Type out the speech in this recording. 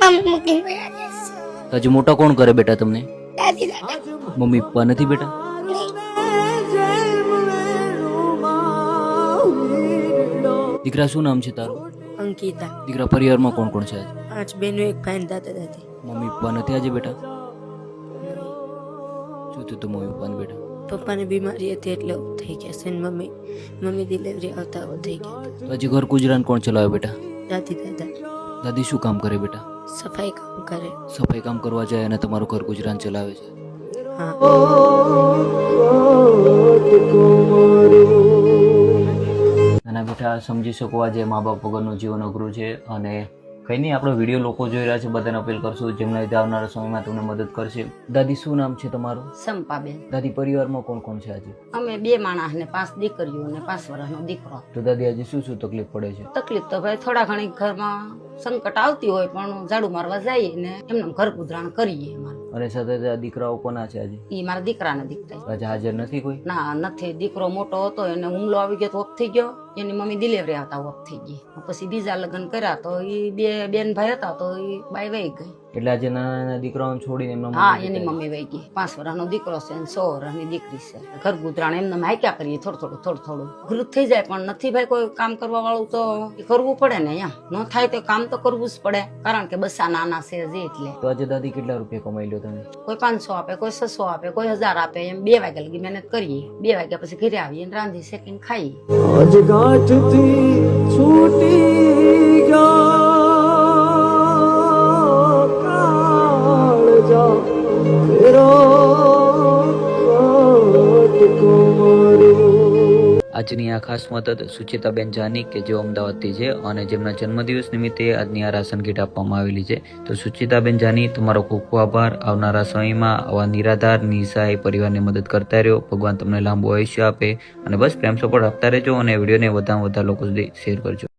Mummy મૂકીને ગયા જશે. તો હજી મોટા કોણ કરે બેટા તમને? દાદી દાદા મમ્મી પપ્પા નથી બેટા? નહીં. દીકરા શું નામ છે તારું? અંકિતા. દીકરા પરિવારમાં કોણ કોણ છે આજે? 5 બહેનો, 1 ભાઈ, દાદા દાદી. મમ્મી પપ્પા નથી આજે બેટા? શું થયું તું મમ્મી પપ્પાને બેટા? પપ્પાને બીમારી હતી એટલે ઓફ થઈ ગયા છે ને મમ્મી ડિલિવરી આવતા ઓફ થઈ ગયા હતા. તો હજી ઘર ગુજરાન કોણ ચલાવે બેટા? દાદી દાદા દાદી શું કામ કરે બેટા? સફાઈ કામ કરે. સફાઈ કામ કરવા જાય અને તમારું ઘર ગુજરાન ચલાવે છે. હા. નાના બેટા સમજી શકો આજે મા બાપ વગરનું જીવન અઘરું છે અને કંઈ નહીં, આપણો વિડીયો લોકો જોઈ રહ્યા છે બધાને અપીલ કરશું જેમના લીધે આવનારા સમયમાં તમને મદદ કરશે. દાદી શું નામ છે તમારું? સંપાબેન. દાદી પરિવારમાં કોણ કોણ છે આજે? અમે 2 માણસ ને 5 દીકરીઓ ને 5 વર્ષનો દીકરો. તો દાદી આજે શું શું તકલીફ પડે છે? તકલીફ તો ભાઈ થોડા ઘણી ઘરમાં સંકટ આવતી હોય પણ ઝાડુ મારવા જઈએ ને એમને ઘર ગુજરાણ કરીએ. અને સાથે દીકરાઓ કોના છે આજે? ઈ મારા દીકરાને દીકરા. આજે હાજર નથી કોઈ? ના નથી. દીકરો મોટો હતો એને હુમલો આવી ગયો તો ઓફ થઈ ગયો. એની મમ્મી ડિલિવરી આવતા ઓફ થઈ ગઈ. પછી બીજા લગ્ન કર્યા તો ઈ 2 બેન ભાઈ હતા તો ઈ બાઈ વહી ગઈ. એટલે આજે નાના દીકરાઓને છોડીને એમનો હા એની મમ્મી વહી ગઈ. 5 વર્ષનો દીકરો છે અને 100 વર્ષની દીકરી છે. ઘર ગુજરાણ એમને હાક્યા કરીએ થોડું થોડું ઘરું થઈ જાય પણ નથી ભાઈ કોઈ કામ કરવા વાળું તો એ કરવું પડે ને. એમ ન થાય તો કામ તો કરવું જ પડે કારણ કે બસ્સા નાના છે જે એટલે. તો આજે દાદી કેટલા રૂપિયા કમાઈ લ્યો તમે? કોઈ 500 આપે, કોઈ 600 આપે, કોઈ 1000 આપે. એમ 2 વાગ્યા લગી મહેનત કરીએ. 2 વાગ્યા પછી ઘરે આવીએ રાંધી શેકીને ખાઈએ. આજ ગાંઠથી છૂટી ગયા કાળજા ફેરો ફાટકો માર્યો. આજની આ ખાસ મદદ સુચિતાબેન જાની કે જેઓ અમદાવાદથી છે અને જેમના જન્મદિવસ નિમિત્તે આજની આ રાશન કીટ આપવામાં આવેલી છે. તો સુચિતાબેન જાની તમારો ખૂબ ખૂબ આભાર. આવનારા સમયમાં આવા નિરાધાર નિસહાય પરિવારની મદદ કરતા રહ્યો. ભગવાન તમને લાંબુ આયુષ્ય આપે અને બસ પ્રેમ સપોર્ટ આપતા રહેજો અને વિડીયોને વધારે લોકો સુધી શેર કરજો.